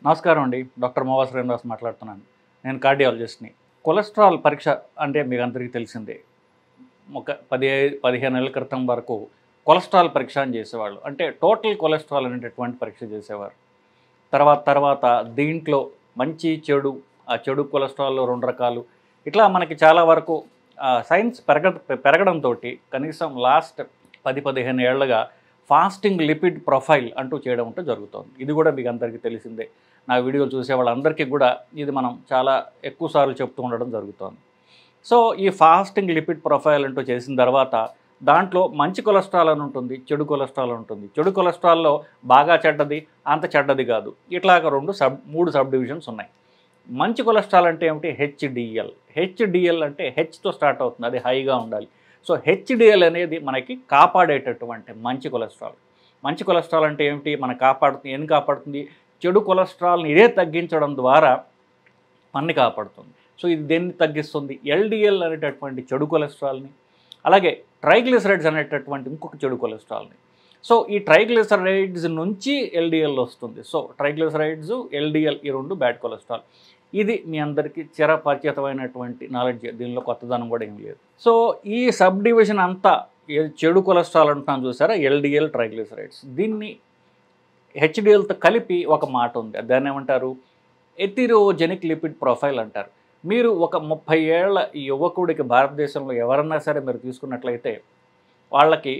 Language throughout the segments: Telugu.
నమస్కారం అండి. డాక్టర్ మోవా శ్రీనివాస్ మాట్లాడుతున్నాను. నేను కార్డియాలజిస్ట్‌ని. కొలెస్ట్రాల్ పరీక్ష అంటే మీకు అందరికీ తెలిసిందే. ఒక 15 ఏళ్ల క్రితం వరకు కొలెస్ట్రాల్ పరీక్ష అని చేసేవాళ్ళు. అంటే టోటల్ కొలెస్ట్రాల్ అనేటటువంటి పరీక్ష చేసేవారు. తర్వాత దీంట్లో మంచి, చెడు, ఆ చెడు కొలెస్ట్రాల్‌లో 2 రకాలు ఇట్లా మనకి చాలా వరకు సైన్స్ పెరగడంతోటి కనీసం లాస్ట్ 15 ఏళ్లుగా ఫాస్టింగ్ లిపిడ్ ప్రొఫైల్ అంటూ చేయడం అంటూ జరుగుతోంది. ఇది కూడా మీకు అందరికీ తెలిసిందే. నా వీడియోలు చూసే వాళ్ళందరికీ కూడా ఇది మనం చాలా ఎక్కువ సార్లు చెప్తూ ఉండడం జరుగుతోంది. సో ఈ ఫాస్టింగ్ లిపిడ్ ప్రొఫైల్ అంటూ చేసిన తర్వాత దాంట్లో మంచి కొలెస్ట్రాల్ అని ఉంటుంది, చెడు కొలెస్ట్రాల్ ఉంటుంది. చెడు కొలెస్ట్రాల్‌లో బాగా చెడ్డది, అంత చెడ్డది కాదు. ఇట్లాగ 3 సబ్ డివిజన్స్ ఉన్నాయి. మంచి కొలెస్ట్రాల్ అంటే ఏమిటి? హెచ్‌డిఎల్. హెచ్‌డిఎల్ అంటే హెచ్‌తో స్టార్ట్ అవుతుంది. అది హైగా ఉండాలి. సో హెచ్‌డిఎల్ అనేది మనకి కాపాడేటటువంటి మంచి కొలెస్ట్రాల్. మంచి కొలెస్ట్రాల్ అంటే ఏమిటి? ఏం కాపాడుతుంది? చెడు కొలెస్ట్రాల్ని ఇదే తగ్గించడం ద్వారా మనని కాపాడుతుంది. సో ఇది దేన్ని తగ్గిస్తుంది? ఎల్‌డిఎల్ అనేటటువంటి చెడు కొలెస్ట్రాల్ని, అలాగే ట్రైగ్లిసరైడ్స్ అనేటటువంటి ఇంకొక చెడు కొలెస్ట్రాల్ని. సో ఈ ట్రైగ్లిసరైడ్స్ నుంచి ఎల్‌డిఎల్ వస్తుంది. సో ట్రైగ్లిసరైడ్స్, ఎల్‌డిఎల్ ఈ 2 బ్యాడ్ కొలెస్ట్రాల్. ఇది మీ అందరికీ చిరపరిచితమైనటువంటి నాలెడ్జ్. దీనిలో కొత్తదనం కూడా ఏం లేదు. సో ఈ సబ్ డివిజన్ అంతా చెడు కొలెస్ట్రాల్ అంటున్నాం చూసారా, ఎల్‌డిఎల్, ట్రైగ్లిసరైడ్స్. దీన్ని హెచ్‌డిఎల్తో కలిపి ఒక మాట ఉంది. దాన్ని ఏమంటారు? ఎథిరోజెనిక్ లిపిడ్ ప్రొఫైల్ అంటారు. మీరు ఒక 30 ఏళ్ల యువకుడికి భారతదేశంలో ఎవరన్నా సరే మీరు తీసుకున్నట్లయితే వాళ్ళకి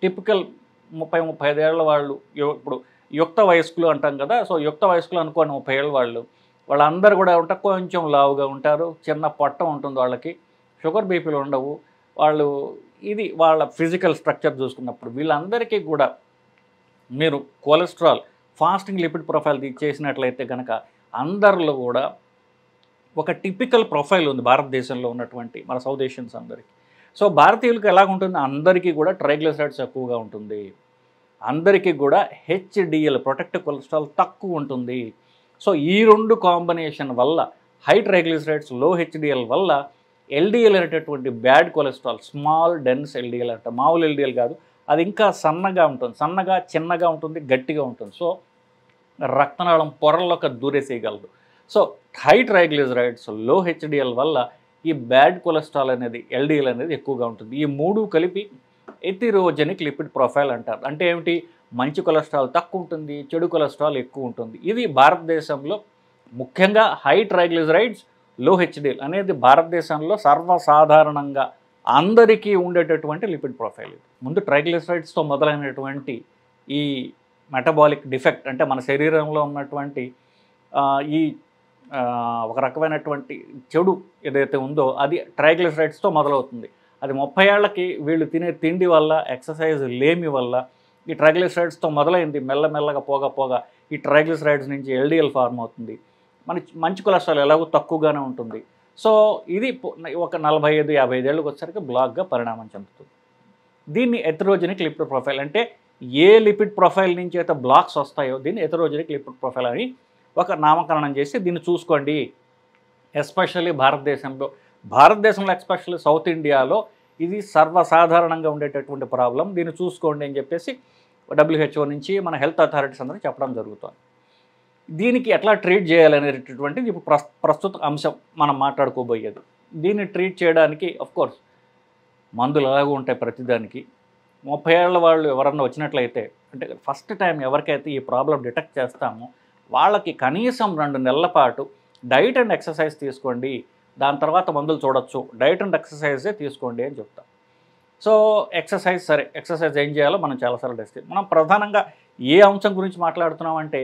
టిపికల్ 35 ఏళ్ల వాళ్ళు, ఇప్పుడు యుక్త వయస్కులు అంటాం కదా. సో యుక్త వయస్కులు అనుకోండి, 30 ఏళ్ళ వాళ్ళందరూ కూడా ఉంటారు, కొంచెం లావుగా ఉంటారు, చిన్న పొట్ట ఉంటుంది వాళ్ళకి, షుగర్ బీపీలు ఉండవు వాళ్ళు. ఇది వాళ్ళ ఫిజికల్ స్ట్రక్చర్ చూసుకున్నప్పుడు వీళ్ళందరికీ కూడా మీరు కొలెస్ట్రాల్ ఫాస్టింగ్ లిపిడ్ ప్రొఫైల్ చేసినట్లయితే కనుక అందరిలో కూడా ఒక టిపికల్ ప్రొఫైల్ ఉంది భారతదేశంలో ఉన్నటువంటి మన సౌత్ ఏషియన్స్ అందరికీ. సో భారతీయులకు ఎలాగుంటుంది? అందరికీ కూడా ట్రైగ్లిసరైడ్స్ ఎక్కువగా ఉంటుంది, అందరికీ కూడా హెచ్‌డిఎల్ ప్రొటెక్టివ్ కొలెస్ట్రాల్ తక్కువ ఉంటుంది. సో ఈ 2 కాంబినేషన్ వల్ల, హై ట్రైగ్లిసరైడ్స్, లో హెచ్‌డిఎల్ వల్ల ఎల్‌డిఎల్ అనేటటువంటి bad cholesterol, small dense LDL అంటే మామూలు ఎల్‌డిఎల్ కాదు, అది ఇంకా సన్నగా ఉంటుంది, చిన్నగా ఉంటుంది, గట్టిగా ఉంటుంది. సో రక్తనాళం పొరల్లోకి దూరేసేయగలదు. సో హై ట్రైగ్లిసరైడ్స్, లో హెచ్‌డిఎల్ వల్ల ఈ బ్యాడ్ కొలెస్ట్రాల్ అనేది, ఎల్‌డిఎల్ అనేది ఎక్కువగా ఉంటుంది. ఈ 3 కలిపి ఎథిరోజెనిక్ లిపిడ్ ప్రొఫైల్ అంటారు. అంటే ఏమిటి? మంచి కొలెస్ట్రాల్ తక్కువ ఉంటుంది, చెడు కొలెస్ట్రాల్ ఎక్కువ ఉంటుంది. ఇది భారతదేశంలో ముఖ్యంగా హై ట్రైగ్లిసరైడ్స్, లో హెచ్‌డిఎల్ అనేది భారతదేశంలో సర్వసాధారణంగా అందరికీ ఉండేటటువంటి లిపిడ్ ప్రొఫైల్. ఇది ముందు ట్రైగ్లిసరైడ్స్తో మొదలైనటువంటి ఈ మెటబాలిక్ డిఫెక్ట్ అంటే మన శరీరంలో ఉన్నటువంటి ఈ ఒక రకమైనటువంటి చెడు ఏదైతే ఉందో అది ట్రైగ్లిసరైడ్స్తో మొదలవుతుంది. అది 30 ఏళ్లకి వీళ్ళు తినే తిండి వల్ల, ఎక్సర్సైజ్ లేమి వల్ల ఈ ట్రైగ్లిసరైడ్స్తో మొదలైంది. మెల్లమెల్లగా పోగా ఈ ట్రైగ్లిసరైడ్స్ నుంచి ఎల్‌డిఎల్ ఫార్మ్ అవుతుంది. మంచి కొలెస్ట్రాల్ ఎలాగో తక్కువగానే ఉంటుంది. సో ఇది ఒక 45-55 ఏళ్ళకి వచ్చేసరికి బ్లాక్గా పరిణామం చెందుతుంది. దీన్ని ఎథిరోజెనిక్ లిపిడ్ ప్రొఫైల్ అంటే, ఏ లిపిడ్ ప్రొఫైల్ నుంచి అయితే బ్లాక్స్ వస్తాయో దీన్ని ఎథిరోజెనిక్ లిపిడ్ ప్రొఫైల్ అని ఒక నామకరణం చేసి దీన్ని చూసుకోండి. ఎస్పెషల్లీ భారతదేశంలో ఎస్పెషల్లీ సౌత్ ఇండియాలో ఇది సర్వసాధారణంగా ఉండేటటువంటి ప్రాబ్లం. దీన్ని చూసుకోండి అని చెప్పేసి WHO నుంచి మన హెల్త్ అథారిటీస్ అందరూ చెప్పడం జరుగుతుంది. దీనికి ఎట్లా ట్రీట్ చేయాలనేటటువంటిది ఇప్పుడు ప్రస్తుత అంశం మనం మాట్లాడుకోబోయేది. దీన్ని ట్రీట్ చేయడానికి ఆఫ్కోర్స్ మందులు ఎలాగో ఉంటాయి ప్రతిదానికి. 30 ఏళ్ల వాళ్ళు ఎవరన్నా వచ్చినట్లయితే, అంటే ఫస్ట్ టైం ఎవరికైతే ఈ ప్రాబ్లం డిటెక్ట్ చేస్తామో వాళ్ళకి కనీసం 2 నెలల పాటు డైట్ అండ్ ఎక్సర్సైజ్ తీసుకోండి, దాని తర్వాత మందులు చూడొచ్చు, డైట్ అండ్ ఎక్సర్సైజే తీసుకోండి అని చెప్తాం. సో ఎక్సర్సైజ్ సరే, ఎక్సర్సైజ్ ఏం చేయాలో మనం చాలాసార్లు డిస్కస్. మనం ప్రధానంగా ఏ అంశం గురించి మాట్లాడుతున్నామంటే,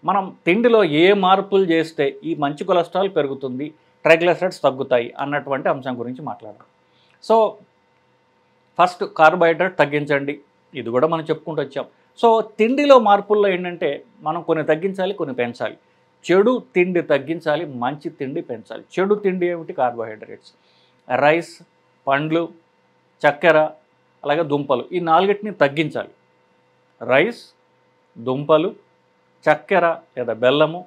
మనం తిండిలో ఏ మార్పులు చేస్తే ఈ మంచి కొలెస్ట్రాల్ పెరుగుతుంది, ట్రైగ్లిసరైడ్స్ తగ్గుతాయి అన్నటువంటి అంశం గురించి మాట్లాడదాం. సో ఫస్ట్ కార్బోహైడ్రేట్ తగ్గించండి, ఇది కూడా మనం చెప్పుకుంటూ వచ్చాం. సో తిండిలో మార్పుల్లో ఏంటంటే మనం కొన్ని తగ్గించాలి, కొన్ని పెంచాలి. చెడు తిండి తగ్గించాలి, మంచి తిండి పెంచాలి. చెడు తిండి ఏమిటి? కార్బోహైడ్రేట్స్, రైస్, పండ్లు, చక్కెర, అలాగే దుంపలు, ఈ 4టిని తగ్గించాలి. రైస్, దుంపలు, చక్కెర లేదా బెల్లము,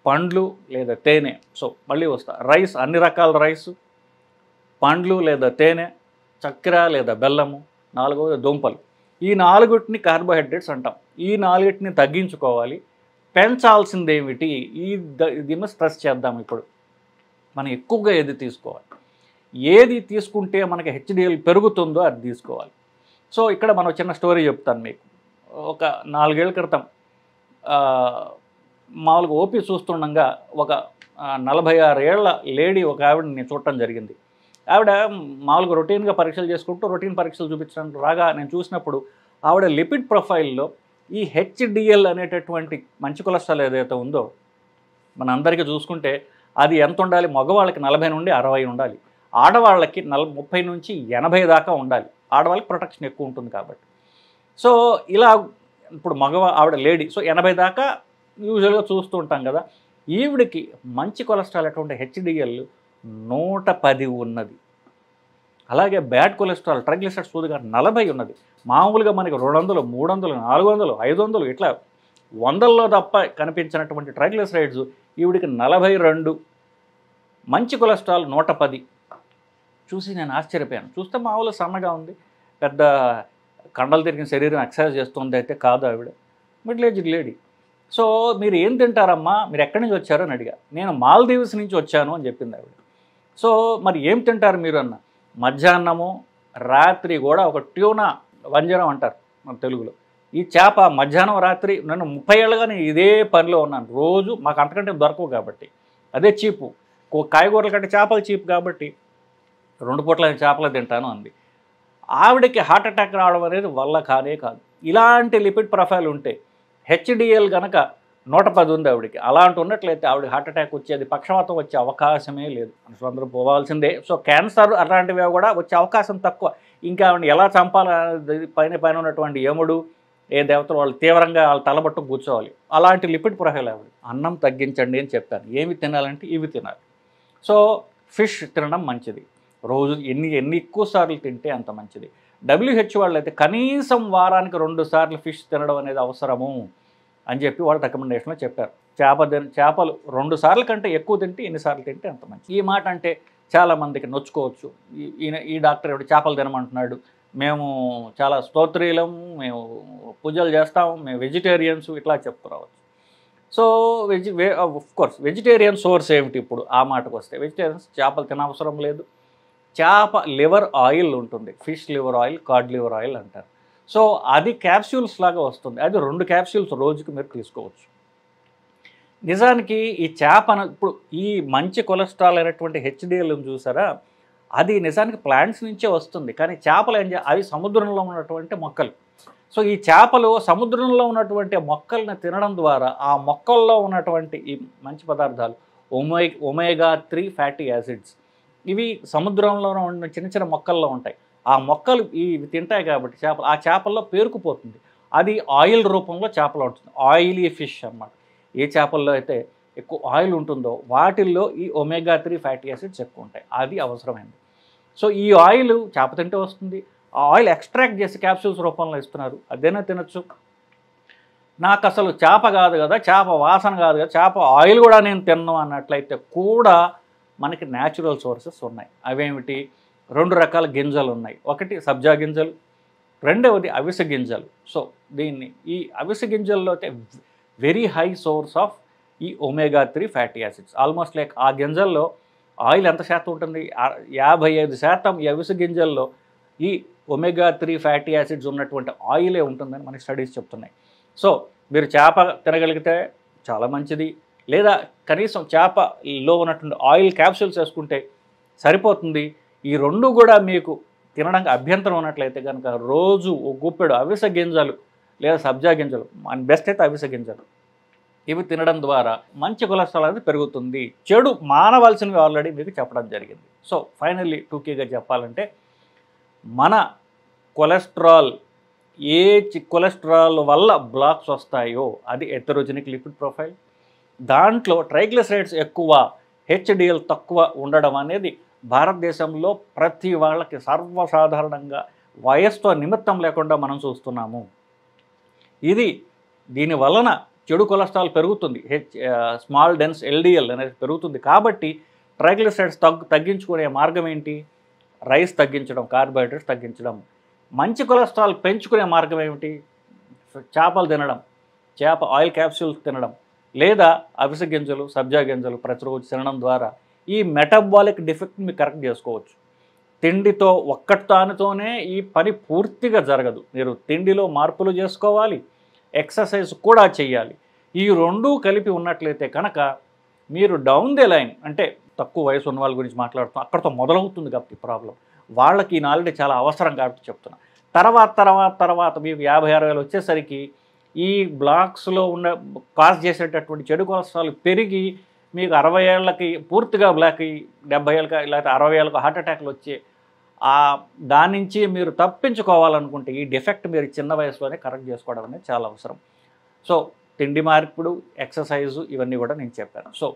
పండ్లు లేదా తేనె. సో మళ్ళీ వస్తా, రైస్, అన్ని రకాల రైసు, పండ్లు లేదా తేనె, చక్కెర లేదా బెల్లము, 4వది దుంపలు. ఈ 4టిని కార్బోహైడ్రేట్స్ అంటాం. ఈ 4టిని తగ్గించుకోవాలి. పెంచాల్సిందేమిటి? దీన్ని స్ట్రెస్ చేద్దాం ఇప్పుడు. మనం ఎక్కువగా ఏది తీసుకోవాలి, ఏది తీసుకుంటే మనకి హెచ్డిఎల్ పెరుగుతుందో అది తీసుకోవాలి. సో ఇక్కడ మనం చిన్న స్టోరీ చెప్తాను మీకు. ఒక 4 ఏళ్ల క్రితం మామూలుగా ఓపీ చూస్తుండగా ఒక 46 ఏళ్ల లేడీ ఒక ఆవిడని నేను చూడటం జరిగింది. ఆవిడ మామూలుగా రొటీన్గా పరీక్షలు చేసుకుంటూ రొటీన్ పరీక్షలు చూపించడానికి రాగా నేను చూసినప్పుడు ఆవిడ లిపిడ్ ప్రొఫైల్లో ఈ హెచ్డిఎల్ అనేటటువంటి మంచి కొలెస్ట్రాల్ ఏదైతే ఉందో మన అందరికీ చూసుకుంటే అది ఎంత ఉండాలి? మగవాళ్ళకి 40 నుండి 60 ఉండాలి, ఆడవాళ్ళకి 30 నుంచి 80 దాకా ఉండాలి. ఆడవాళ్ళకి ప్రొటెక్షన్ ఎక్కువ ఉంటుంది కాబట్టి. సో ఇలా ఇప్పుడు ఆవిడ లేడీ, సో 80 దాకా యూజువల్గా చూస్తూ ఉంటాం కదా. ఈవిడికి మంచి కొలెస్ట్రాల్ అటువంటి హెచ్డిఎల్ 110 ఉన్నది. అలాగే బ్యాడ్ కొలెస్ట్రాల్ ట్రైగ్లిసరైడ్స్ సూదిగా 40 ఉన్నది. మామూలుగా మనకి 200, 300, 400, 500 ఇట్లా 100ల్లో తప్ప కనిపించినటువంటి ట్రైగ్లిసరైడ్స్ ఈవిడికి 42. మంచి కొలెస్ట్రాల్ 110. చూసి నేను ఆశ్చర్యపోయాను. చూస్తే మామూలు సన్నగా ఉంది, పెద్ద కండలు తిరిగిన శరీరం ఎక్సర్సైజ్ చేస్తుంది అయితే కాదు ఆవిడ, మిడిల్ ఏజ్డ్ లేడీ. సో మీరు ఏం తింటారమ్మా, మీరు ఎక్కడి నుంచి వచ్చారో అని అడిగా. నేను మాల్దీవ్స్ నుంచి వచ్చాను అని చెప్పింది ఆవిడ. సో మరి ఏం తింటారు మీరు అన్న? మధ్యాహ్నము రాత్రి కూడా ఒక ట్యూనా వంజరం అంటారు మన తెలుగులో. ఈ చేప మధ్యాహ్నం రాత్రి, నన్ను 30 ఏళ్ళుగా నేను ఇదే పనిలో ఉన్నాను. రోజు మాకు అంతకంటే దొరకవు కాబట్టి, అదే చీపు. కాయగూరల కంటే చేపలు చీపు కాబట్టి 2 పూట్ల చేపలు తింటాను అంది. ఆవిడకి హార్ట్ అటాక్ రావడం అనేది వల్ల కానే కాదు. ఇలాంటి లిపిడ్ ప్రొఫైల్ ఉంటే హెచ్డిఎల్ కనుక 110 ఉంది ఆవిడకి. అలాంటి ఉన్నట్లయితే ఆవిడ హార్ట్ అటాక్ వచ్చేది, పక్షవాతం వచ్చే అవకాశమే లేదు. అందరూ పోవాల్సిందే. సో క్యాన్సర్ అలాంటివి కూడా వచ్చే అవకాశం తక్కువ. ఇంకా ఆవిడ ఎలా చంపాలని పైన ఉన్నటువంటి యముడు ఏ దేవతలు వాళ్ళు తీవ్రంగా వాళ్ళ తలబట్టు కూర్చోవాలి. అలాంటి లిపిడ్ ప్రొఫైల్ ఆవిడ. అన్నం తగ్గించండి అని చెప్పాను. ఏమి తినాలంటే ఇవి తినాలి. సో ఫిష్ తినడం మంచిది. రోజు ఎన్ని ఎక్కువ సార్లు తింటే అంత మంచిది. WHO వాళ్ళు అయితే కనీసం వారానికి 2 సార్లు ఫిష్ తినడం అనేది అవసరము అని చెప్పి వాళ్ళు రికమెండేషన్లో చెప్పారు. చేపలు 2 సార్లు కంటే ఎక్కువ తింటే ఎన్నిసార్లు తింటే అంత మంచిది. ఈ మాట అంటే చాలామందికి నొచ్చుకోవచ్చు. ఈ డాక్టర్ ఎవడు చేపలు తినమంటున్నాడు, మేము చాలా స్తోత్రీలం, మేము పూజలు చేస్తాము, మేము వెజిటేరియన్స్, ఇట్లా చెప్పుకోవచ్చు. సో కోర్స్ వెజిటేరియన్ సోర్స్ ఏమిటి? ఇప్పుడు ఆ మాటకు వస్తే వెజిటేరియన్స్ చేపలు తినవసరం లేదు. చేప లివర్ ఆయిల్ ఉంటుంది, fish liver oil, card liver oil అంటారు. సో అది క్యాప్సూల్స్ లాగా వస్తుంది. అది 2 క్యాప్సూల్స్ రోజుకి మీరు తీసుకోవచ్చు. నిజానికి ఈ చేపను ఇప్పుడు ఈ మంచి కొలెస్ట్రాల్ అయినటువంటి హెచ్డిఎల్ చూసారా, అది నిజానికి ప్లాంట్స్ నుంచే వస్తుంది. కానీ చేపలు అవి సముద్రంలో ఉన్నటువంటి మొక్కలు. సో ఈ చేపలు సముద్రంలో ఉన్నటువంటి మొక్కల్ని తినడం ద్వారా ఆ మొక్కల్లో ఉన్నటువంటి ఈ మంచి పదార్థాలు ఒమేగా 3 ఫ్యాటీ యాసిడ్స్, ఇవి సముద్రంలో ఉన్న చిన్న మొక్కల్లో ఉంటాయి. ఆ మొక్కలు ఇవి తింటాయి కాబట్టి ఆ చేపల్లో పేరుకుపోతుంది. అది ఆయిల్ రూపంలో చేపలు ఉంటుంది. ఆయిలీ ఫిష్ అన్నమాట. ఏ చేపల్లో అయితే ఎక్కువ ఆయిల్ ఉంటుందో వాటిల్లో ఈ ఒమేగా 3 ఫ్యాటీ యాసిడ్స్ ఎక్కువ ఉంటాయి. అది అవసరమైంది. సో ఈ ఆయిల్ చేప తింటే వస్తుంది. ఆ ఆయిల్ ఎక్స్ట్రాక్ట్ చేసి క్యాప్సూల్స్ రూపంలో ఇస్తున్నారు. అదేనా తినచ్చు. నాకు అసలు చేప కాదు కదా, చేప వాసన కాదు కదా, చేప ఆయిల్ కూడా నేను తిన్నాను అన్నట్లయితే కూడా మనకి న్యాచురల్ సోర్సెస్ ఉన్నాయి. అవేమిటి? 2 రకాల గింజలు ఉన్నాయి. ఒకటి సబ్జా గింజలు, రెండవది అవిసె గింజలు. సో ఈ అవిసె గింజల్లో అయితే వెరీ హై సోర్స్ ఆఫ్ ఈ omega 3 fatty acids. Almost like ఆ గింజల్లో ఆయిల్ ఎంత శాతం ఉంటుంది? 55% ఈ అవిసె గింజల్లో ఈ ఒమేగా 3 ఫ్యాటీ యాసిడ్స్ ఉన్నటువంటి ఆయిలే ఉంటుందని మనకి స్టడీస్ చెప్తున్నాయి. సో మీరు చేప తినగలిగితే చాలా మంచిది. లేదా కనీసం చేపలో ఉన్నటువంటి ఆయిల్ క్యాప్సూల్స్ వేసుకుంటే సరిపోతుంది. ఈ 2 కూడా మీకు తినడానికి అభ్యంతరం ఉన్నట్లయితే కనుక రోజు ఒక గుప్పెడు అవిసె గింజలు లేదా సబ్జా గింజలు, బెస్ట్ అయితే అవిసె గింజలు, ఇవి తినడం ద్వారా మంచి కొలెస్ట్రాల్ అనేది పెరుగుతుంది. చెడు మానవలసినవి ఆల్రెడీ మీకు చెప్పడం జరిగింది. సో ఫైనల్లీ టూకీగా చెప్పాలంటే మన కొలెస్ట్రాల్ కొలెస్ట్రాల్ వల్ల బ్లాక్స్ వస్తాయో అది హెటెరోజెనిక్ లిపిడ్ ప్రొఫైల్. దాంట్లో ట్రైగ్లిసరైడ్స్ ఎక్కువ, హెచ్డిఎల్ తక్కువ ఉండడం అనేది భారతదేశంలో ప్రతి వాళ్ళకి సర్వసాధారణంగా వయస్సుతో నిమిత్తం లేకుండా మనం చూస్తున్నాము. దీని వలన చెడు కొలెస్ట్రాల్ పెరుగుతుంది, స్మాల్ డెన్స్ ఎల్డిఎల్ అనేది పెరుగుతుంది. కాబట్టి ట్రైగ్లిసరైడ్స్ తగ్గించుకునే మార్గం ఏంటి? రైస్ తగ్గించడం, కార్బోహైడ్రేట్స్ తగ్గించడం. మంచి కొలెస్ట్రాల్ పెంచుకునే మార్గం ఏమిటి? చేపలు తినడం. ఆయిల్ క్యాప్సూల్స్ తినడం లేదా అవిసె గింజలు, సబ్జా గింజలు ప్రతిరోజు తినడం ద్వారా ఈ మెటబాలిక్ డిఫెక్ట్ని మీరు కరెక్ట్ చేసుకోవచ్చు. తిండితో ఒక్కటానితోనే ఈ పని పూర్తిగా జరగదు. మీరు తిండిలో మార్పులు చేసుకోవాలి, ఎక్సర్సైజ్ కూడా చేయాలి. ఈ రెండూ కలిపి ఉన్నట్లయితే కనుక మీరు డౌన్ ది లైన్, అంటే తక్కువ వయసు ఉన్న వాళ్ళ గురించి మాట్లాడుతాం, అక్కడితో మొదలవుతుంది కాబట్టి ప్రాబ్లం. వాళ్ళకి ఈ నాలెడ్జ్ చాలా అవసరం కాబట్టి చెప్తున్నా. తర్వాత మీకు 50-60 ఏళ్ళు వచ్చేసరికి ఈ బ్లాక్స్లో ఉన్న కాజ్ చేసేటటువంటి చెడు కొలెస్ట్రాల్ పెరిగి మీకు 60 ఏళ్ళకి పూర్తిగా బ్లాక్, 70 ఏళ్ళకి లేకపోతే 60 ఏళ్ళకి హార్ట్ అటాక్లు వచ్చి దాని నుంచి మీరు తప్పించుకోవాలనుకుంటే ఈ డిఫెక్ట్ మీరు చిన్న వయసులోనే కరెక్ట్ చేసుకోవడం అనేది చాలా అవసరం. సో తిండి మార్పిడి, ఎక్సర్సైజు ఇవన్నీ కూడా నేను చెప్పాను. సో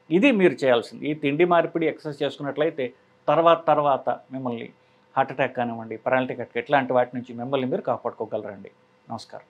ఇది మీరు చేయాల్సింది. ఈ తిండి మార్పిడి, ఎక్సర్సైజ్ చేసుకున్నట్లయితే తర్వాత మిమ్మల్ని హార్ట్ అటాక్ కానివ్వండి, పెరాలిటిక్ అటాక్ ఇట్లాంటి వాటి నుంచి మిమ్మల్ని మీరు కాపాడుకోగలరండి. నమస్కారం.